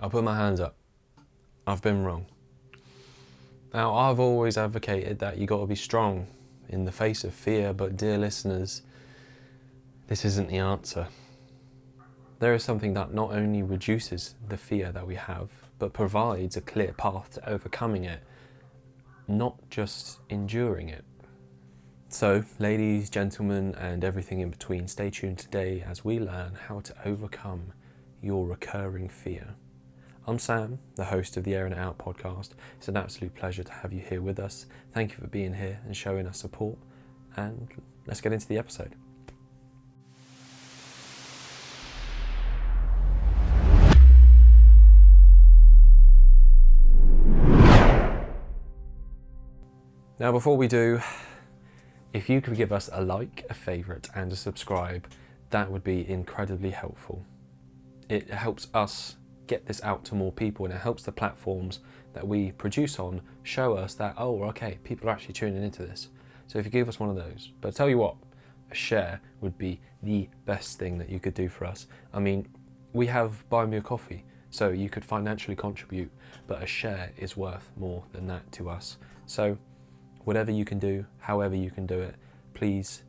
I'll put my hands up. I've been wrong. Now, I've always advocated that you got to be strong in the face of fear, but dear listeners, this isn't the answer. There is something that not only reduces the fear that we have, but provides a clear path to overcoming it, not just enduring it. So, ladies, gentlemen, and everything in between, stay tuned today as we learn how to overcome your recurring fear. I'm Sam, the host of the Air and Out podcast. It's an absolute pleasure to have you here with us. Thank you for being here and showing us support. And let's get into the episode. Now, before we do, if you could give us a like, a favourite, and a subscribe, that would be incredibly helpful. It helps us get this out to more people, and it helps the platforms that we produce on show us that, oh, okay, people are actually tuning into this. So if you give us one of those, but tell you what, a share would be the best thing that you could do for us. I mean, we have Buy Me a Coffee, so you could financially contribute, but a share is worth more than that to us. So whatever you can do, however you can do it, please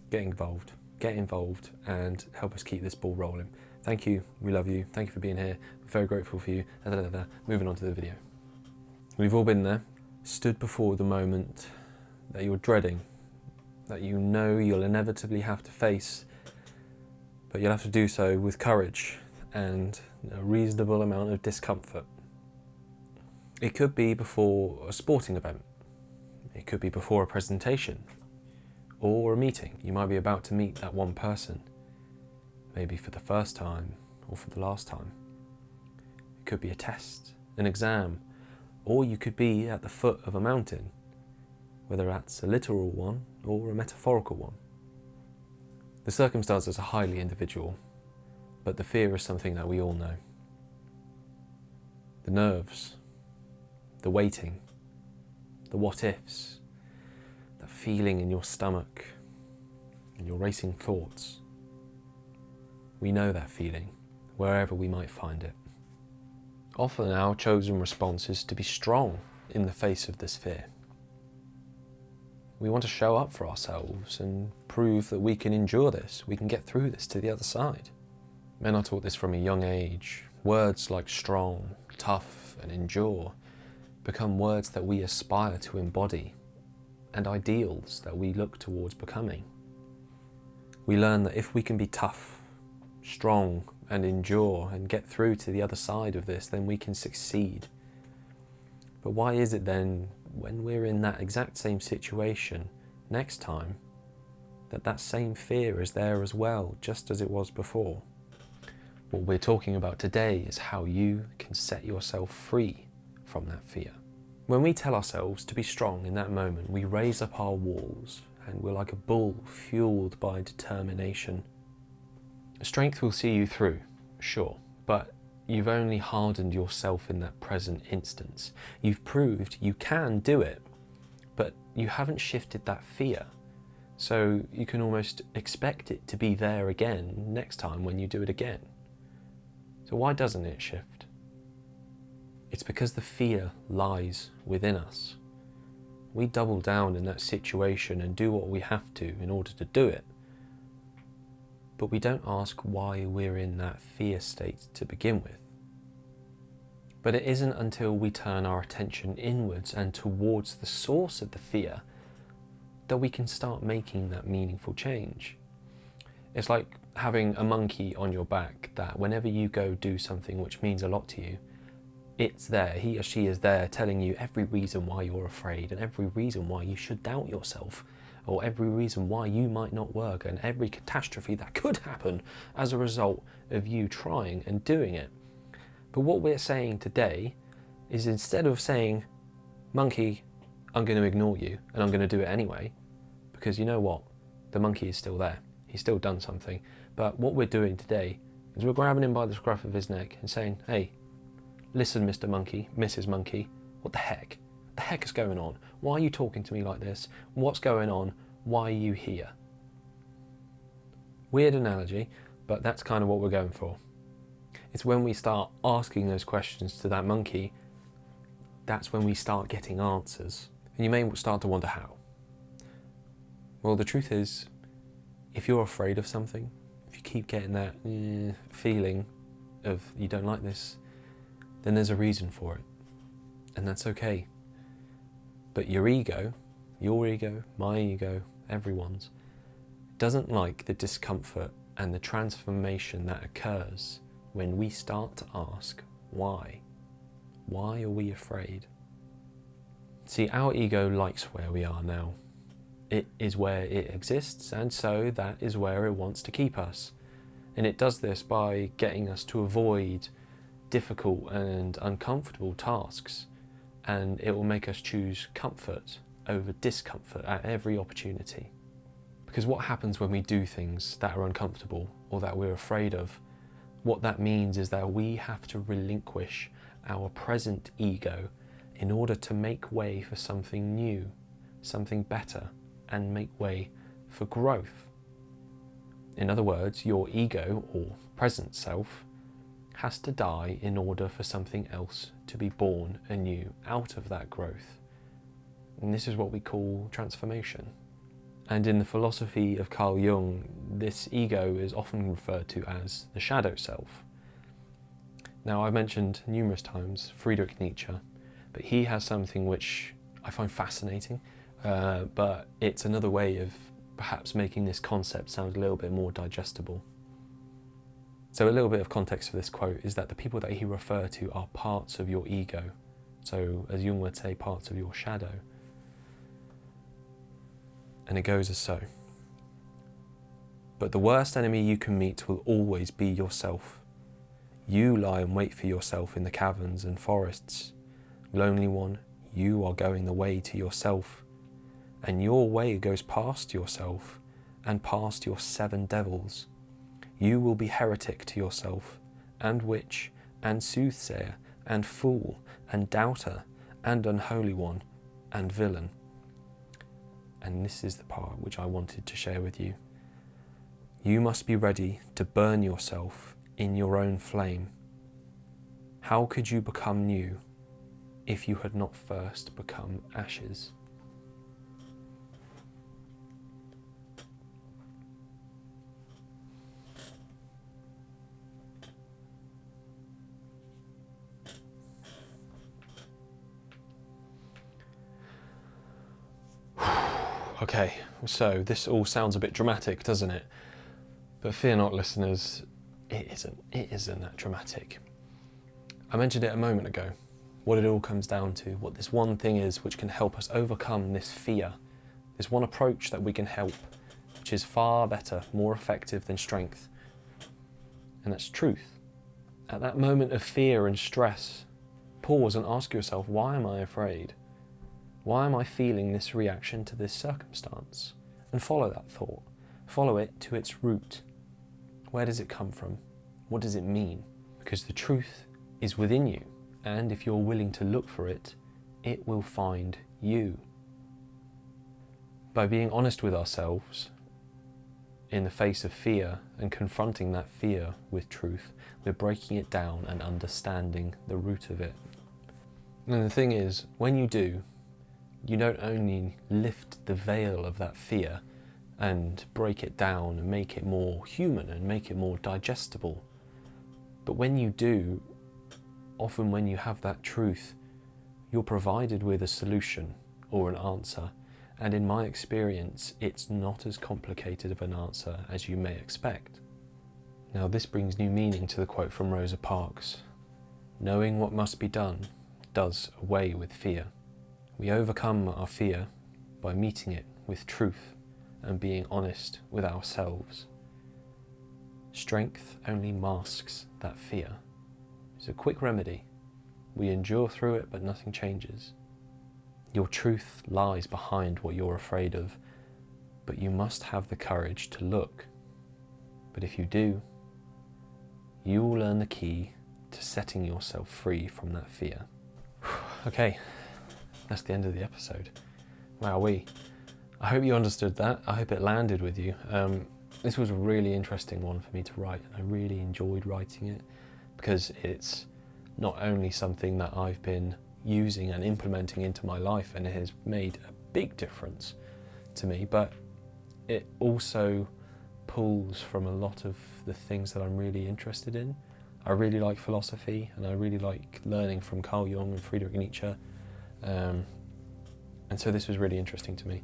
get involved and help us keep this ball rolling. Thank you, we love you, thank you for being here, we're very grateful for you. Moving on to the video. We've all been there, stood before the moment that you're dreading, that you know you'll inevitably have to face, but you'll have to do so with courage and a reasonable amount of discomfort. It could be before a sporting event, it could be before a presentation or a meeting. You might be about to meet that one person, maybe for the first time or for the last time. It could be a test, an exam, or you could be at the foot of a mountain, whether that's a literal one or a metaphorical one. The circumstances are highly individual, but the fear is something that we all know. The nerves, the waiting, the what ifs, that feeling in your stomach and your racing thoughts. We know that feeling, wherever we might find it. Often our chosen response is to be strong in the face of this fear. We want to show up for ourselves and prove that we can endure this, we can get through this to the other side. Men are taught this from a young age. Words like strong, tough, and endure become words that we aspire to embody and ideals that we look towards becoming. We learn that if we can be tough, strong, and endure and get through to the other side of this, then we can succeed. But why is it then, when we're in that exact same situation next time, that same fear is there as well, just as it was before? What we're talking about today is how you can set yourself free from that fear. When we tell ourselves to be strong in that moment, we raise up our walls and we're like a bull fueled by determination. Strength will see you through, sure, but you've only hardened yourself in that present instance. You've proved you can do it, but you haven't shifted that fear. So you can almost expect it to be there again next time when you do it again. So why doesn't it shift? It's because the fear lies within us. We double down in that situation and do what we have to in order to do it. But we don't ask why we're in that fear state to begin with. But it isn't until we turn our attention inwards and towards the source of the fear that we can start making that meaningful change. It's like having a monkey on your back that whenever you go do something which means a lot to you, it's there, he or she is there telling you every reason why you're afraid and every reason why you should doubt yourself, or every reason why you might not work, and every catastrophe that could happen as a result of you trying and doing it. But what we're saying today is, instead of saying, monkey, I'm going to ignore you and I'm going to do it anyway, because you know what, the monkey is still there, he's still done something. But what we're doing today is we're grabbing him by the scruff of his neck and saying, hey, listen, Mr. Monkey, Mrs. Monkey, what the heck? What the heck is going on? Why are you talking to me like this? What's going on? Why are you here? Weird analogy, but that's kind of what we're going for. It's when we start asking those questions to that monkey, that's when we start getting answers. And you may start to wonder how. Well, the truth is, if you're afraid of something, if you keep getting that feeling of you don't like this, then there's a reason for it. And that's okay. But your ego, my ego, everyone's, doesn't like the discomfort and the transformation that occurs when we start to ask why. Why are we afraid? See, our ego likes where we are now. It is where it exists, and so that is where it wants to keep us. And it does this by getting us to avoid difficult and uncomfortable tasks, and it will make us choose comfort over discomfort at every opportunity. Because what happens when we do things that are uncomfortable or that we're afraid of, what that means is that we have to relinquish our present ego in order to make way for something new, something better, and make way for growth. In other words, your ego, or present self, has to die in order for something else to be born anew out of that growth. And this is what we call transformation. And in the philosophy of Carl Jung, this ego is often referred to as the shadow self. Now, I've mentioned numerous times Friedrich Nietzsche, but he has something which I find fascinating, but it's another way of perhaps making this concept sound a little bit more digestible. So a little bit of context for this quote is that the people that he referred to are parts of your ego. So, as Jung would say, parts of your shadow. And it goes as so. But the worst enemy you can meet will always be yourself. You lie in wait for yourself in the caverns and forests. Lonely one, you are going the way to yourself. And your way goes past yourself and past your 7 devils. You will be heretic to yourself, and witch, and soothsayer, and fool, and doubter, and unholy one, and villain. And this is the part which I wanted to share with you. You must be ready to burn yourself in your own flame. How could you become new if you had not first become ashes? Okay, so this all sounds a bit dramatic, doesn't it? But fear not, listeners, it isn't that dramatic. I mentioned it a moment ago, what it all comes down to, what this one thing is which can help us overcome this fear, this one approach that we can help, which is far better, more effective than strength, and that's truth. At that moment of fear and stress, pause and ask yourself, why am I afraid? Why am I feeling this reaction to this circumstance? And follow that thought. Follow it to its root. Where does it come from? What does it mean? Because the truth is within you, and if you're willing to look for it, it will find you. By being honest with ourselves in the face of fear and confronting that fear with truth, we're breaking it down and understanding the root of it. And the thing is, when you do, you don't only lift the veil of that fear and break it down and make it more human and make it more digestible, but when you do, often when you have that truth, you're provided with a solution or an answer, and in my experience, it's not as complicated of an answer as you may expect. Now this brings new meaning to the quote from Rosa Parks. Knowing what must be done does away with fear. We overcome our fear by meeting it with truth and being honest with ourselves. Strength only masks that fear. It's a quick remedy. We endure through it, but nothing changes. Your truth lies behind what you're afraid of, but you must have the courage to look. But if you do, you will learn the key to setting yourself free from that fear. Okay. That's the end of the episode. Wowee. I hope you understood that. I hope it landed with you. This was a really interesting one for me to write, and I really enjoyed writing it. because it's not only something that I've been using and implementing into my life and it has made a big difference to me, but it also pulls from a lot of the things that I'm really interested in. I really like philosophy, and I really like learning from Carl Jung and Friedrich Nietzsche, and so this was really interesting to me.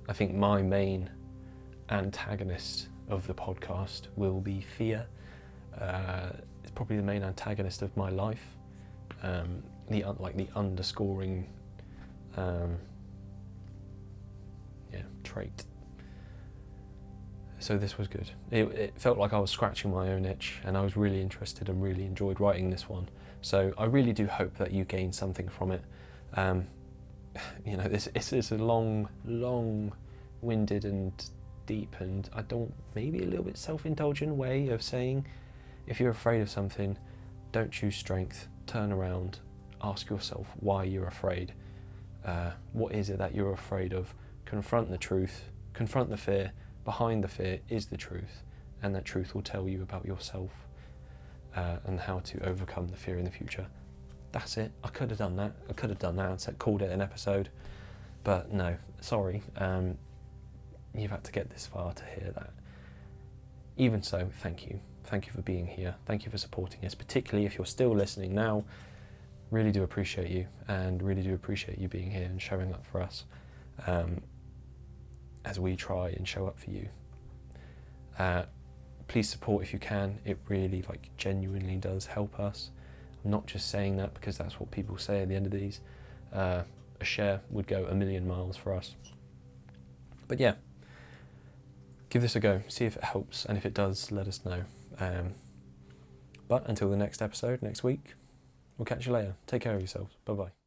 I think my main antagonist of the podcast will be fear. It's probably the main antagonist of my life, the underscoring trait. So this was good. It felt like I was scratching my own itch, and I was really interested and really enjoyed writing this one. So I really do hope that you gain something from it. This is a long-winded and deep, and maybe a little bit self-indulgent way of saying, if you're afraid of something, don't choose strength, turn around, ask yourself why you're afraid. What is it that you're afraid of? Confront the truth, confront the fear. Behind the fear is the truth, and that truth will tell you about yourself and how to overcome the fear in the future. That's it. I could have done that. And called it an episode, but no, sorry. You've had to get this far to hear that. Even so, thank you. Thank you for being here. Thank you for supporting us, particularly if you're still listening now. Really do appreciate you, and really do appreciate you being here and showing up for us. As we try and show up for you. Please support if you can. It really genuinely does help us. I'm not just saying that because that's what people say at the end of these. A share would go a million miles for us. But yeah, give this a go, see if it helps, and if it does, let us know. But until the next episode, next week, we'll catch you later. Take care of yourselves. Bye-bye.